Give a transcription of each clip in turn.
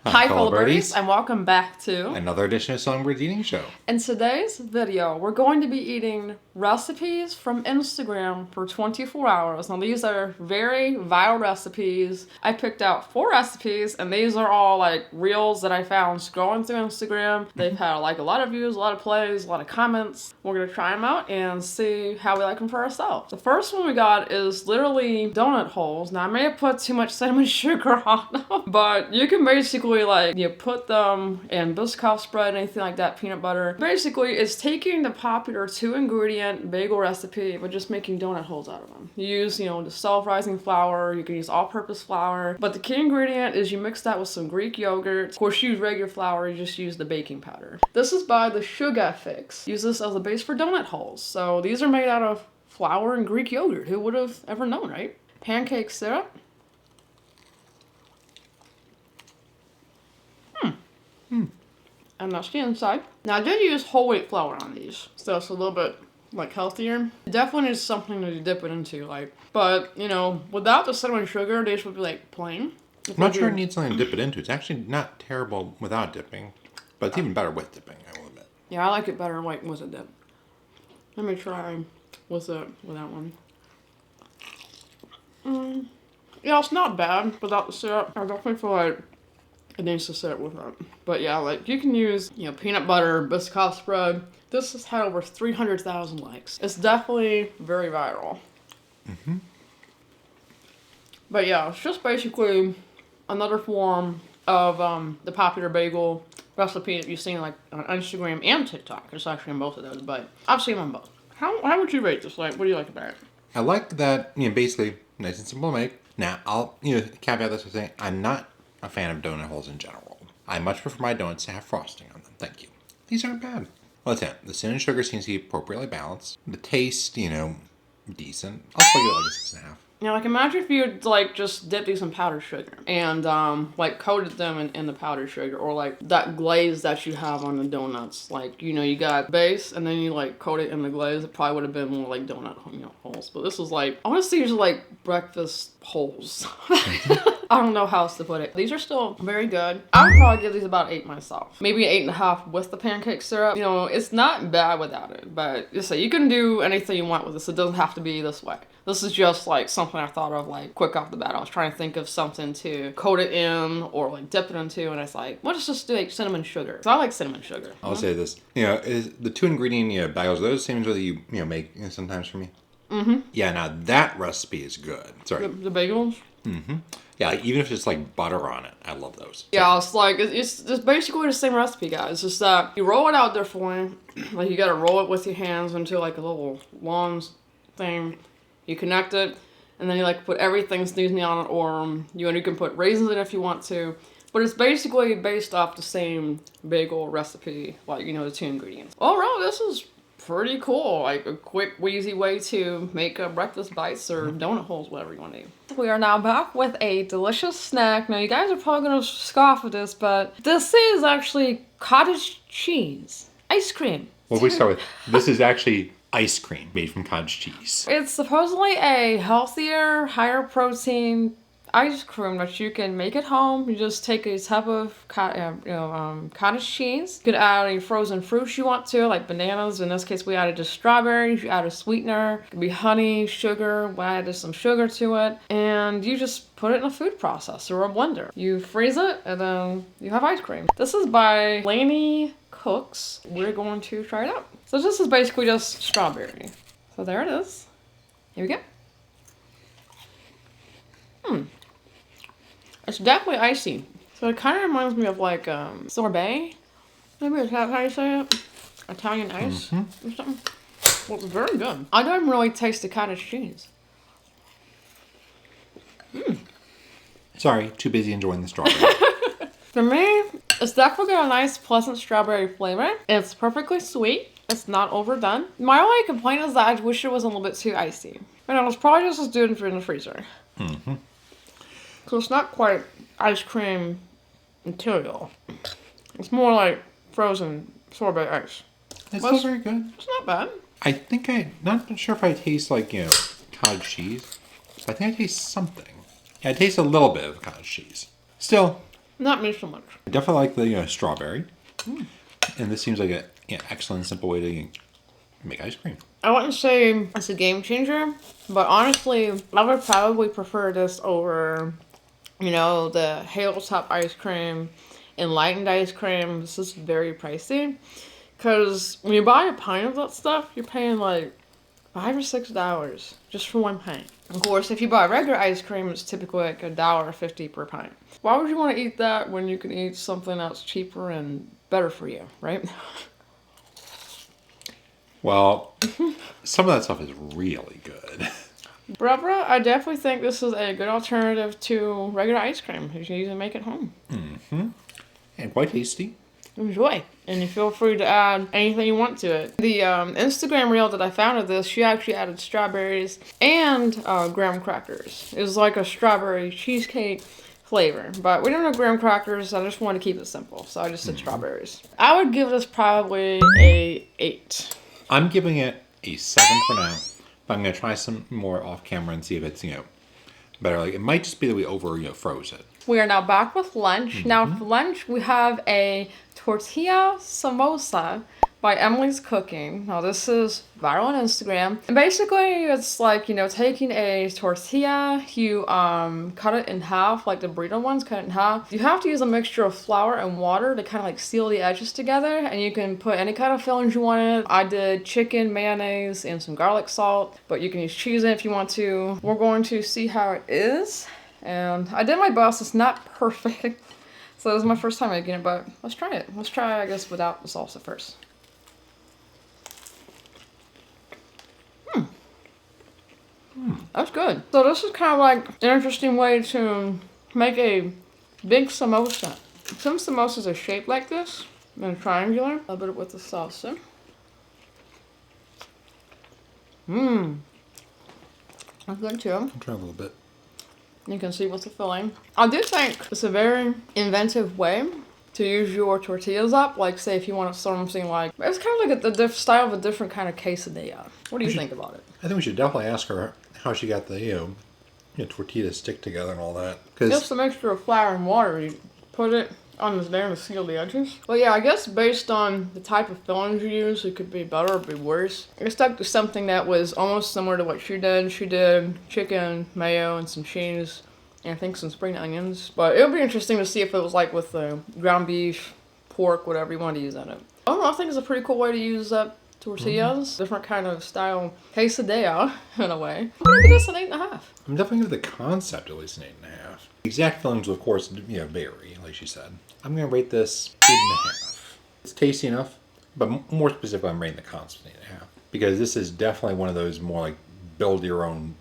Hi, fellow birdies, and welcome back to another edition of SongByrd's Eating Show. In today's video, we're going to be eating recipes from Instagram for 24 hours. Now, these are very viral recipes. I picked out 4 recipes, and these are all like reels that I found scrolling through Instagram. They've had like a lot of views, a lot of plays, a lot of comments. We're gonna try them out and see how we like them for ourselves. The first one we got is literally donut holes. Now, I may have put too much cinnamon sugar on them, but you can basically like you put them in Biscoff spread, anything like that, peanut butter. Basically, it's taking the popular 2-ingredient bagel recipe but just making donut holes out of them. You use, the self-rising flour. You can use all-purpose flour, but the key ingredient is you mix that with some Greek yogurt. Of course, you use regular flour. You just use the baking powder. This is by the Sugar Fix. Use this as a base for donut holes. So these are made out of flour and Greek yogurt. Who would have ever known, right? Pancake syrup. And that's the inside. Now, I did use whole wheat flour on these, so it's a little bit like healthier. It definitely needs something to dip it into, but without the cinnamon sugar, these would be like plain. I'm not sure it needs something to dip it into. It's actually not terrible without dipping, but it's even better with dipping, I will admit. Yeah, I like it better like with a dip. Let me try with that one. Yeah, it's not bad without the syrup. I definitely feel like it needs to sit with it. But yeah, like you can use, peanut butter, Biscoff spread. This has had over 300,000 likes. It's definitely very viral. But yeah, it's just basically another form of the popular bagel recipe that you've seen like on Instagram and TikTok. It's actually on both of those, but I've seen them both. How would you rate this? Like, what do you like about it? I like that, basically nice and simple to make. Now, I'll, caveat this with saying I'm not a fan of donut holes in general. I much prefer my donuts to have frosting on them. Thank you. These aren't bad. Well, that's it. The cinnamon sugar seems to be appropriately balanced. The taste, decent. I'll still give it like a 6.5. Yeah, like imagine if you like just dipped these in powdered sugar and like coated them in the powdered sugar, or like that glaze that you have on the donuts. Like, you got base and then you like coat it in the glaze. It probably would have been more like donut holes. But this is like, I want to see these like breakfast holes. I don't know how else to put it. These are still very good. I would probably give these about 8 myself. Maybe 8.5 with the pancake syrup. It's not bad without it, but you can do anything you want with this. It doesn't have to be this way. This is just like something I thought of like quick off the bat. I was trying to think of something to coat it in or like dip it into, and it's like, what is just like cinnamon sugar? So I like cinnamon sugar. I'll say this, is the 2-ingredient bagels, those same that you make sometimes for me? Yeah, now that recipe is good. Sorry. The bagels? Yeah, like, even if it's like butter on it, I love those. Yeah, it's like, it's basically the same recipe, guys. It's just that you roll it out there for you. Like, you gotta roll it with your hands into like a little long thing. You connect it, and then you like put everything sneezing on it, or you can put raisins in if you want to. But it's basically based off the same bagel recipe, like, the 2 ingredients. Overall, this is pretty cool. Like a quick, easy way to make breakfast bites or donut holes, whatever you want to do. We are now back with a delicious snack. Now, you guys are probably going to scoff at this, but this is actually cottage cheese ice cream. Well, we start with, this is actually ice cream made from cottage cheese. It's supposedly a healthier, higher protein ice cream that you can make at home. You just take a tub of cottage cheese. You could add any frozen fruits you want to, like bananas. In this case, we added just strawberries. You add a sweetener. It could be honey, sugar. We added some sugar to it. And you just put it in a food processor or a blender. You freeze it, and then you have ice cream. This is by Laney Cooks. We're going to try it out. So this is basically just strawberry. So there it is. Here we go. It's definitely icy. So it kind of reminds me of like sorbet. Maybe is that how you say it? Italian ice or something. Well, it's very good. I don't really taste the cottage cheese. Sorry, too busy enjoying the strawberry. For me, it's definitely got a nice, pleasant strawberry flavor. It's perfectly sweet. It's not overdone. My only complaint is that I wish it was a little bit too icy. And it was probably just as good if it in the freezer. So it's not quite ice cream material. It's more like frozen sorbet ice. It's still very good. It's not bad. I think not sure if I taste like, cottage cheese. So I think I taste something. Yeah, I taste a little bit of cottage cheese. Still, Not me so much. I definitely like the strawberry. And this seems like an excellent, simple way to make ice cream. I wouldn't say it's a game changer, but honestly, I would probably prefer this over, the Halo-Top ice cream, enlightened ice cream. This is very pricey. Because when you buy a pint of that stuff, you're paying like $5 or $6 just for one pint. Of course, if you buy regular ice cream, it's typically like $1.50 per pint. Why would you want to eat that when you can eat something that's cheaper and better for you, right? Well, some of that stuff is really good. Bruh, I definitely think this is a good alternative to regular ice cream. You can easily make it home. Mm-hmm. And quite tasty. Enjoy. And you feel free to add anything you want to it. The Instagram reel that I found of this, she actually added strawberries and graham crackers. It was like a strawberry cheesecake flavor. But we don't have graham crackers. I just wanted to keep it simple. So I just said strawberries. I would give this probably a 8. I'm giving it a 7 for now. But I'm going to try some more off camera and see if it's, better. Like, it might just be that we froze it. We are now back with lunch. Now for lunch, we have a Tortilla Samosa by Emily's Cooking. Now this is viral on Instagram. And basically it's like, taking a tortilla, you cut it in half, like the burrito ones, cut it in half. You have to use a mixture of flour and water to kind of like seal the edges together, and you can put any kind of fillings you want in it. I did chicken, mayonnaise, and some garlic salt, but you can use cheese in it if you want to. We're going to see how it is. And I did my best. It's not perfect. So this is my first time making it, but let's try it. Let's try, I guess, without the salsa first. That's good. So this is kind of like an interesting way to make a big samosa. Some samosas are shaped like this, and triangular. A bit with the salsa. That's good too. I'll try a little bit. You can see what's the filling. I do think it's a very inventive way to use your tortillas up. Like, say, if you want something like... It's kind of like the style of a different kind of quesadilla. What do you think about it? I think we should definitely ask her how she got the, tortillas stick together and all that. Just a mixture of flour and water. You put it on there to seal the edges. But yeah, I guess based on the type of fillings you use, it could be better or be worse. I stuck to something that was almost similar to what she did. She did chicken, mayo, and some cheese, and I think some spring onions. But it would be interesting to see if it was like with the ground beef, pork, whatever you want to use in it. I think it's a pretty cool way to use tortillas. Different kind of style quesadilla, in a way. I'm gonna give this an 8.5. I'm definitely giving the concept at least an 8.5. The exact fillings will, of course, vary, like she said. I'm going to rate this 8.5. It's tasty enough, but more specifically, I'm rating the concept 8.5. Because this is definitely one of those more like build your own,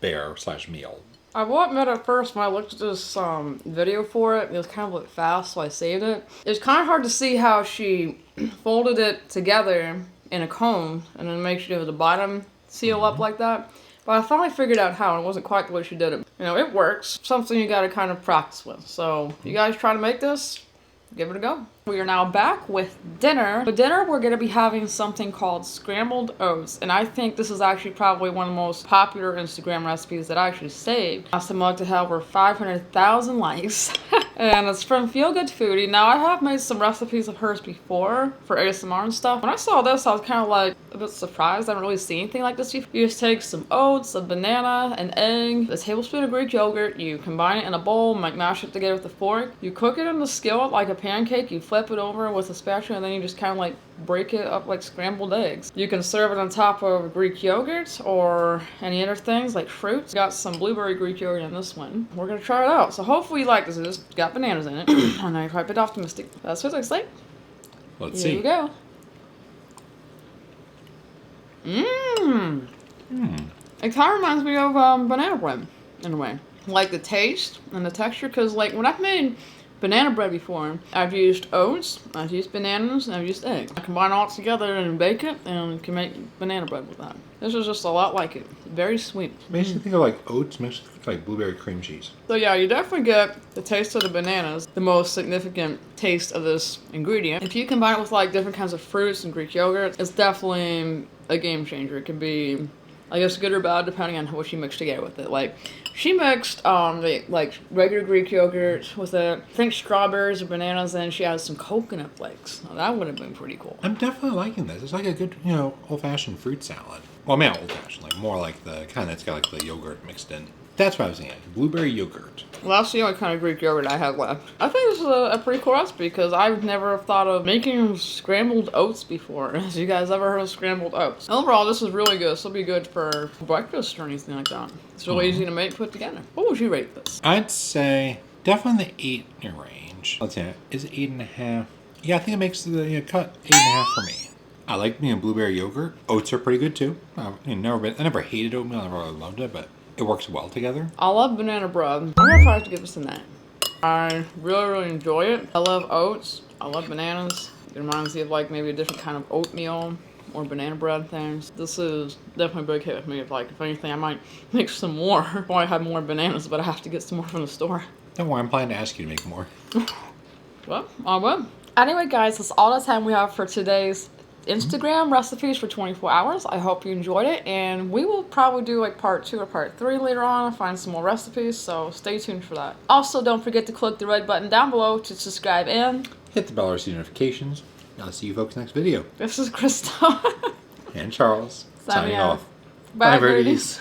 bear/meal. I will admit at first when I looked at this video for it, it was kind of like fast, so I saved it. It was kind of hard to see how she folded it together in a cone and then make sure the bottom seal up like that. But I finally figured out how, and it wasn't quite the way she did it. It works. Something you gotta kind of practice with. So if you guys try to make this, give it a go. We are now back with dinner. For dinner, we're going to be having something called Scrambled Oats. And I think this is actually probably one of the most popular Instagram recipes that I actually saved. Last time I looked, it had over 500,000 likes. And it's from Feel Good Foodie. Now, I have made some recipes of hers before for ASMR and stuff. When I saw this, I was kind of like a bit surprised. I haven't really seen anything like this before. You just take some oats, a banana, an egg, a tablespoon of Greek yogurt. You combine it in a bowl, mash it together with a fork. You cook it in the skillet like a pancake. You flip it over with a spatula, and then you just kind of like break it up like scrambled eggs. You can serve it on top of Greek yogurt or any other things like fruits. Got some blueberry Greek yogurt in this one. We're gonna try it out. So hopefully you like this. It's got bananas in it. I know you're probably a bit optimistic. That's what it looks like. Let's see. Here we go. It kind of reminds me of banana bread in a way. Like the taste and the texture, because like when I've made banana bread before, I've used oats, I've used bananas, and I've used eggs. I combine all together and bake it, and you can make banana bread with that. This is just a lot like it. Very sweet. Makes me think of like oats mixed with like blueberry cream cheese. So yeah, you definitely get the taste of the bananas, the most significant taste of this ingredient. If you combine it with like different kinds of fruits and Greek yogurt, it's definitely a game changer. It can be Like, it's good or bad depending on what she mixed together with it. Like, she mixed like regular Greek yogurt with it. I think strawberries or bananas, and she has some coconut flakes. Now, that would have been pretty cool. I'm definitely liking this. It's like a good, old-fashioned fruit salad. Well, maybe not old-fashioned, like more like the kind that's got like the yogurt mixed in. That's what I was thinking. Blueberry yogurt. Well, that's the only kind of Greek yogurt I have left. I think this is a pretty cool recipe because I've never thought of making scrambled oats before. Has you guys ever heard of scrambled oats? Overall, this is really good. This will be good for breakfast or anything like that. It's really easy to make, put together. What would you rate this? I'd say definitely the 8 range. Let's see, is it 8.5? Yeah, I think it makes the cut 8.5 for me. I like blueberry yogurt. Oats are pretty good too. I never hated oatmeal. I never really loved it, but it works well together. I love banana bread. I'm gonna try to give this a 9. I really enjoy it. I love oats. I love bananas. It reminds me of like maybe a different kind of oatmeal or banana bread things. This is definitely a big hit with me. If anything, I might make some more. Or I have more bananas, but I have to get some more from the store. Don't worry, I'm planning to ask you to make more. Well, I will. Anyway, guys, that's all the time we have for today's Instagram recipes for 24 hours. I hope you enjoyed it, and we will probably do like part 2 or part 3 later on, find some more recipes, so stay tuned for that. Also, don't forget to click the red button down below to subscribe and hit the bell to receive notifications. I'll see you folks next video. This is Krista and Charles signing off. Bye, Bye, birdies.